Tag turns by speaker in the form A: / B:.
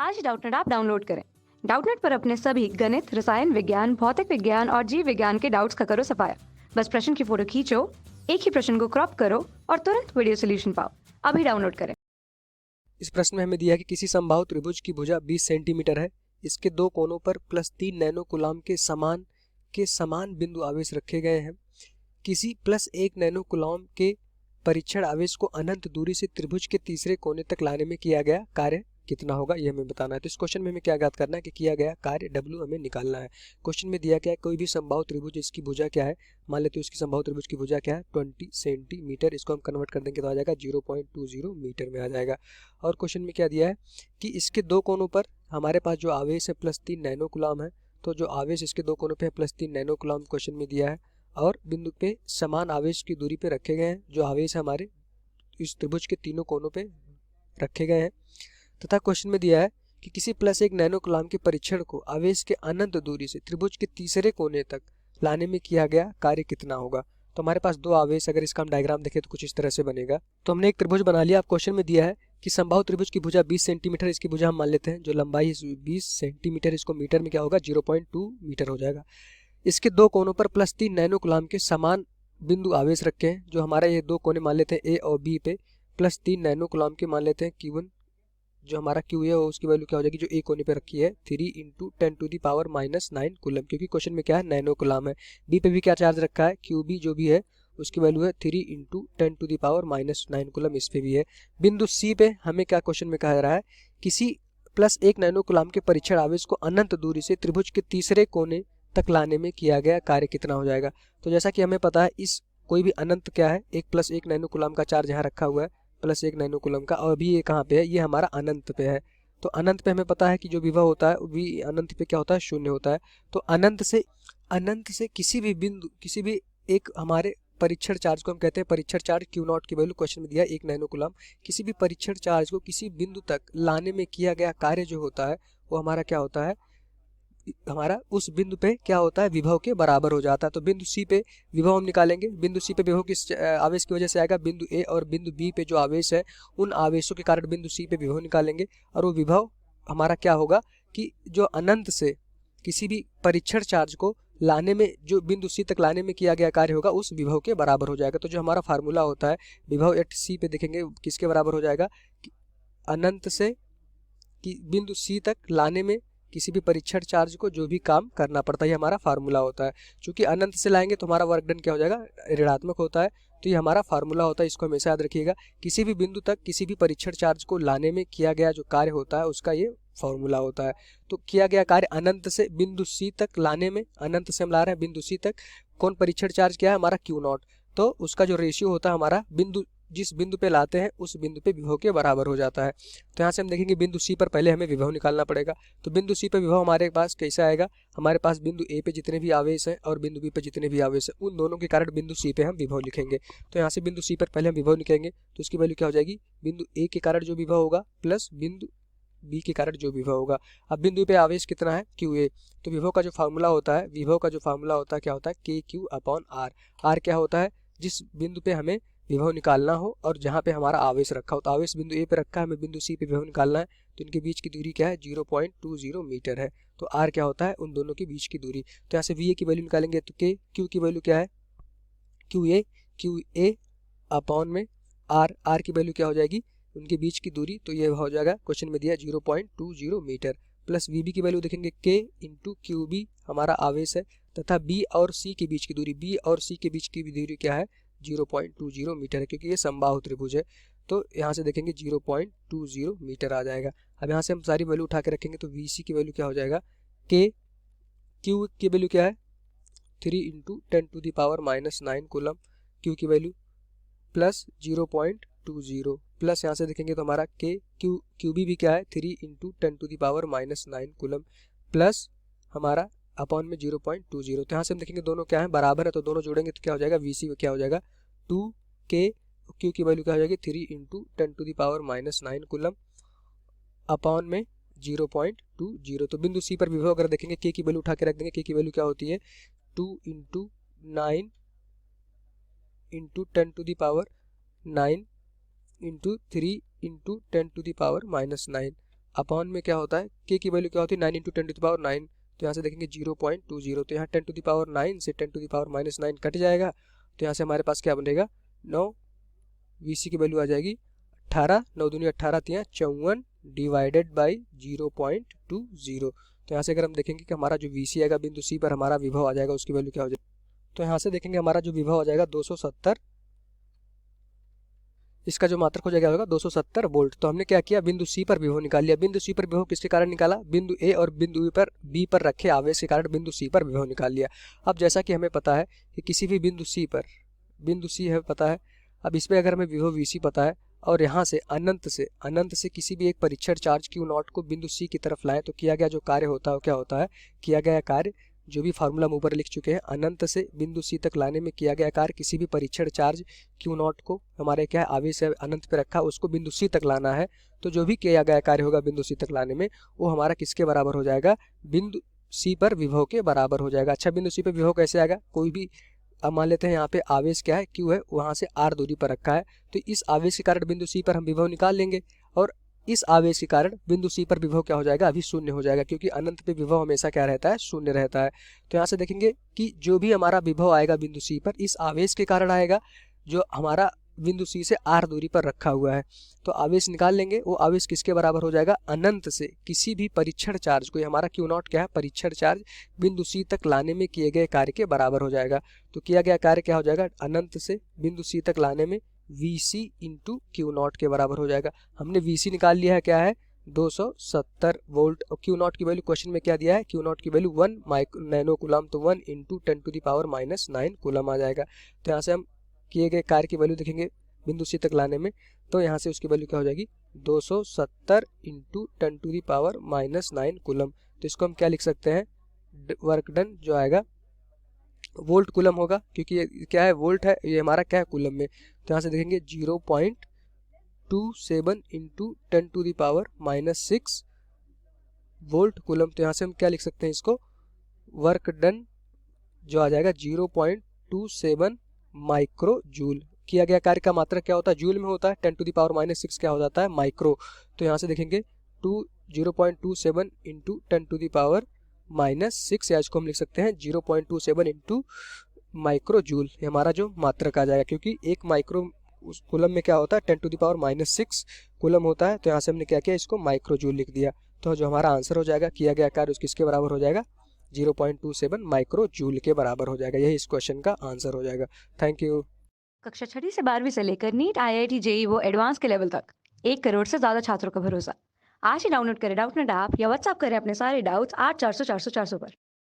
A: आज Doubtnut app download करें। Doubtnut पर अपने सभी गणित, रसायन विज्ञान, भौतिक विज्ञान और जीव विज्ञान के डाउट्स का करो सफाया। बस प्रश्न की फोटो खींचो, एक ही प्रश्न को क्रॉप करो और तुरंत वीडियो सोल्यूशन पाओ। अभी डाउनलोड करें।
B: इस प्रश्न में हमें दिया है कि किसी समबाहु त्रिभुज की भुजा 20 सेंटीमीटर है। इसके दो कोनों पर +3 नैनो कूलाम के समान बिंदु आवेश रखे गए हैं। किसी +1 नैनो कूलाम के परीक्षण आवेश को अनंत दूरी से त्रिभुज के तीसरे कोने तक लाने में किया गया कार्य कितना होगा, ये हमें बताना है। तो इस क्वेश्चन में हमें क्या ज्ञात करना है कि किया गया कार्य W हमें निकालना है। क्वेश्चन में दिया गया है कोई भी समबाहु त्रिभुज, इसकी भुजा क्या है, मान लेते हैं उसकी समबाहु त्रिभुज की भुजा क्या है 20 सेंटीमीटर। इसको हम कन्वर्ट कर देंगे तो आ जाएगा 0.20 मीटर में आ जाएगा। और क्वेश्चन में क्या दिया है कि इसके दो कोनों पर हमारे पास जो आवेश है +3 नैनो कूलाम है। तो जो आवेश इसके दो कोनों पे है +3 नैनो कूलाम क्वेश्चन में दिया है, और बिंदु पे समान आवेश की दूरी पे रखे गए हैं। जो आवेश है हमारे इस त्रिभुज के तीनों कोनों पे रखे गए हैं। तथा क्वेश्चन में दिया है कि किसी +1 नैनो कूलाम के परीक्षण को आवेश के अनंत दूरी से त्रिभुज के तीसरे कोने तक लाने में किया गया कार्य कितना होगा। तो हमारे पास दो आवेश, अगर इसका हम डायग्राम देखें तो कुछ इस तरह से बनेगा। तो हमने एक त्रिभुज बना लिया। अब क्वेश्चन में दिया है कि समबाहु त्रिभुज की भुजा 20 सेंटीमीटर, इसकी भुजा हम मान लेते हैं, जो लंबाई है 20 सेंटीमीटर, इसको मीटर में क्या होगा 0.2 मीटर हो जाएगा। इसके दो कोनों पर +3 नैनो कूलाम के समान बिंदु आवेश रखे हैं। जो हमारा ये दो कोने मान लेते हैं A और B पे +3 नैनो कूलाम के मान लेते हैं Q1। जो हमारा Q है उसकी वैल्यू क्या हो जाएगी, जो A कोने पे रखी है 3 × 10⁻⁹ कूलम, क्योंकि क्वेश्चन में क्या है नैनो कूलाम है। B पे भी क्या चार्ज रखा है, QB जो भी है उसकी वैल्यू है 3 × 10⁻⁹ कूलम, इस पे भी है। बिंदु C पे हमें क्या क्वेश्चन में कहा जा रहा है, किसी +1 नैनो कूलाम के परीक्षण आवेश को अनंत दूरी से त्रिभुज के तीसरे कोने तक लाने में किया गया कार्य कितना हो जाएगा। तो जैसा कि हमें पता है इस कोई भी अनंत क्या है, एक +1 नैनो कूलाम का चार्ज यहाँ रखा हुआ है +1 नैनो कूलम का, और अभी ये कहाँ पे है, ये हमारा अनंत पे है। तो अनंत पे हमें पता है कि जो विभव होता है भी अनंत पे क्या होता है, शून्य होता है। तो अनंत से किसी भी बिंदु, किसी भी एक हमारे परीक्षण चार्ज को हम कहते हैं परीक्षण चार्ज Q0 की वैल्यू क्वेश्चन में दिया 1 नैनो कूलम। किसी भी परीक्षण चार्ज को किसी बिंदु तक लाने में किया गया कार्य जो होता है वो हमारा क्या होता है, हमारा उस बिंदु पे क्या होता है, विभव के बराबर हो जाता है। तो बिंदु C पे विभव हम निकालेंगे। बिंदु C पे विभव किस आवेश की वजह से आएगा, बिंदु A और बिंदु B पे जो आवेश है उन आवेशों के कारण बिंदु C पे विभव निकालेंगे। और वो विभव हमारा क्या होगा कि जो अनंत से किसी भी परीक्षण चार्ज को लाने में, जो बिंदु C तक लाने में किया गया कार्य होगा उस विभव के बराबर हो जाएगा। तो जो हमारा फार्मूला होता है विभव एट C पे देखेंगे किसके बराबर हो जाएगा, अनंत से कि बिंदु C तक लाने में किसी भी परीक्षण चार्ज को जो भी काम करना पड़ता है, ये हमारा फार्मूला होता है। चूंकि अनंत से लाएंगे तो हमारा वर्क डन क्या हो जाएगा, ऋणात्मक होता है। तो ये हमारा फार्मूला होता है, इसको हमेशा याद रखिएगा। किसी भी बिंदु तक किसी भी परीक्षण चार्ज को लाने में किया गया जो कार्य होता है उसका ये फॉर्मूला होता है। तो किया गया कार्य अनंत से बिंदु C तक लाने में, अनंत से हम ला रहे हैं बिंदु C तक, कौन परीक्षण चार्ज क्या है हमारा Q0। तो उसका जो रेशियो होता है हमारा बिंदु, जिस बिंदु पे लाते हैं उस बिंदु पे विभव के बराबर हो जाता है। तो यहाँ से हम देखेंगे बिंदु C पर पहले हमें विभव निकालना पड़ेगा। तो बिंदु C पर विभव हमारे पास कैसा आएगा, हमारे पास बिंदु A पे जितने भी आवेश हैं और बिंदु B पे जितने भी आवेश हैं उन दोनों के कारण बिंदु C पे हम विभव लिखेंगे। तो यहाँ से बिंदु C पर पहले हम विभव लिखेंगे तो उसकी वैल्यू क्या हो जाएगी, बिंदु A के कारण जो विभव होगा प्लस बिंदु B के कारण जो विभव होगा। अब बिंदु पे आवेश कितना है QA, तो विभव का जो फार्मूला होता है, विभव का जो फार्मूला होता है क्या होता है KQ/R। R क्या होता है, जिस बिंदु पे हमें विभव निकालना हो और जहाँ पे हमारा आवेश रखा हो। तो आवेश बिंदु A पे रखा है, हमें बिंदु C पे विभव निकालना है। तो इनके बीच की दूरी क्या है 0.20 मीटर है। तो R क्या होता है, उन दोनों के बीच की दूरी। तो यहाँ से VA की वैल्यू निकालेंगे तो Q की वैल्यू क्या है, QA अपॉन में R की वैल्यू क्या हो जाएगी, उनके बीच की दूरी। तो ये हो जाएगा क्वेश्चन में दिया 0.20 मीटर, प्लस VB की वैल्यू देखेंगे K × QB हमारा आवेश है, तथा B और C के बीच की दूरी, B और C के बीच की दूरी क्या है 0.20 मीटर है, क्योंकि ये समबाहु त्रिभुज है। तो यहाँ से देखेंगे 0.20 मीटर आ जाएगा। अब यहाँ से हम सारी वैल्यू उठा के रखेंगे तो VC की वैल्यू क्या हो जाएगा, Q की वैल्यू क्या है 3 × 10⁻⁹ कूलम, Q की वैल्यू प्लस 0.20 प्लस यहाँ से देखेंगे तो हमारा QB भी क्या है 3 × 10⁻⁹ कूलम, प्लस हमारा अपॉन में 0.20। तो यहाँ से हम देखेंगे दोनों क्या है बराबर है, तो दोनों जोड़ेंगे तो क्या हो जाएगा VC क्या हो जाएगा 2K, Q की वैल्यू क्या हो जाएगी 3 × 10⁻⁹ कूलम अपॉन में 0.20। तो बिंदु C पर विभव अगर देखेंगे K की वैल्यू उठा के रख देंगे, K की वैल्यू क्या होती है 2 × 9 × 10⁻⁹ × 3 × 10⁻⁹ अपॉन में क्या होता है, के की वैल्यू क्या होती है 9 इंटू 10⁻9, तो यहाँ से देखेंगे 0.20, तो यहाँ 10⁻9 से 10⁻−9 कट जाएगा, तो यहाँ से हमारे पास क्या बनेगा 9 VC की वैल्यू आ जाएगी 18, 9 दूनी 18, 54 डिवाइडेड बाई 0.20। तो यहाँ से अगर हम देखेंगे कि हमारा जो VC आएगा बिंदु C पर हमारा विभव आ जाएगा, उसकी वैल्यू क्या हो जाएगी, तो यहाँ से देखेंगे हमारा जो विभव आ जाएगा 270, इसका जो मात्रक हो जाएगा होगा 270 वोल्ट। तो हमने क्या किया, बिंदु C पर विभव निकाल लिया। बिंदु C पर विभव किसके कारण निकाला, बिंदु A और बिंदु B पर रखे आवेश के कारण बिंदु C पर विभव निकाल लिया। अब जैसा कि हमें पता है कि किसी भी बिंदु C पर, बिंदु C है पता है, अब इस पर अगर हमें विभव VC पता है और यहाँ से अनंत से किसी भी एक परीक्षण चार्ज Q0 को बिंदु C की तरफ लाएं, तो किया गया जो कार्य होता है क्या होता है, किया गया कार्य जो भी फार्मूला हम ऊपर लिख चुके हैं, अनंत से बिंदु C तक लाने में किया गया कार्य, किसी भी परीक्षण चार्ज Q0 को हमारे क्या है आवेश है अनंत पे रखा, उसको बिंदु C तक लाना है, तो जो भी किया गया कार्य होगा बिंदु C तक लाने में वो हमारा किसके बराबर हो जाएगा, बिंदु C पर विभव के बराबर हो जाएगा। अच्छा, बिंदु C पर विभव कैसे आएगा, कोई भी अब मान लेते हैं यहाँ पे आवेश क्या है Q है, वहाँ से R दूरी पर रखा है, तो इस आवेश के कारण बिंदु C पर हम विभव निकाल लेंगे, और इस आवेश के कारण बिंदु C पर विभव क्या हो जाएगा, अभी शून्य हो जाएगा, क्योंकि अनंत पे विभव हमेशा क्या रहता है, शून्य रहता है। तो यहाँ से देखेंगे कि जो भी हमारा विभव आएगा बिंदु C पर इस आवेश के कारण आएगा, जो हमारा बिंदु C से R दूरी पर रखा हुआ है। तो आवेश निकाल लेंगे, वो आवेश किसके बराबर हो जाएगा, अनंत से किसी भी परीक्षण चार्ज, कोई हमारा Q0 क्या है, परीक्षण चार्ज बिंदु C तक लाने में किए गए कार्य के बराबर हो जाएगा। तो किया गया कार्य क्या हो जाएगा, अनंत से बिंदु C तक लाने में VC इंटू Q0 के बराबर हो जाएगा। हमने VC निकाल लिया है, क्या है 270 वोल्ट, और Q0 की वैल्यू क्वेश्चन में क्या दिया है, Q0 की वैल्यू 1 नैनो कूलम, तो 1 इंटू 10⁻−9 कूलम आ जाएगा। तो यहाँ से हम किए गए कार्य की वैल्यू देखेंगे बिंदु C तक लाने में, तो यहाँ से उसकी वैल्यू क्या हो जाएगी 270 इंटू 10⁻−9 कूलम। तो इसको हम क्या लिख सकते हैं, वर्क डन जो आएगा वोल्ट कूलम होगा, क्योंकि ये क्या है वोल्ट है, ये हमारा क्या है कूलम में। तो यहाँ से देखेंगे 0.27 इंटू 10⁻6 वोल्ट कूलम। तो यहाँ से हम क्या लिख सकते हैं इसको, वर्क डन जो आ जाएगा 0.27 माइक्रो जूल। किया गया कार्य का मात्रक क्या होता है, जूल में होता है, 10⁻6 क्या हो जाता है माइक्रो। तो यहाँ से देखेंगे 0.27 इंटू 10⁻6, या इसको हम लिख सकते हैं 0.27 इंटू माइक्रो जूल, ये हमारा जो मात्रक आ जाएगा, क्योंकि एक माइक्रो उस कूलम में क्या होता है 10⁻6 कूलम होता है। तो यहाँ से हमने क्या किया, इसको माइक्रो जूल लिख दिया। तो जो हमारा आंसर हो जाएगा, किया गया कार्य किसके बराबर हो जाएगा, 0.27 माइक्रो जूल के बराबर हो जाएगा। यही इस क्वेश्चन का आंसर हो जाएगा। Thank you.
A: कक्षा 6 से 12वीं से लेकर नीट, IIT, JEE वो एडवांस के लेवल तक 1 करोड़ से ज्यादा छात्रों का भरोसा। आज ही डाउनलोड करें डाउटनेट ऐप या व्हाट्सएप करें अपने सारे डाउट्स 8400 400 400 पर।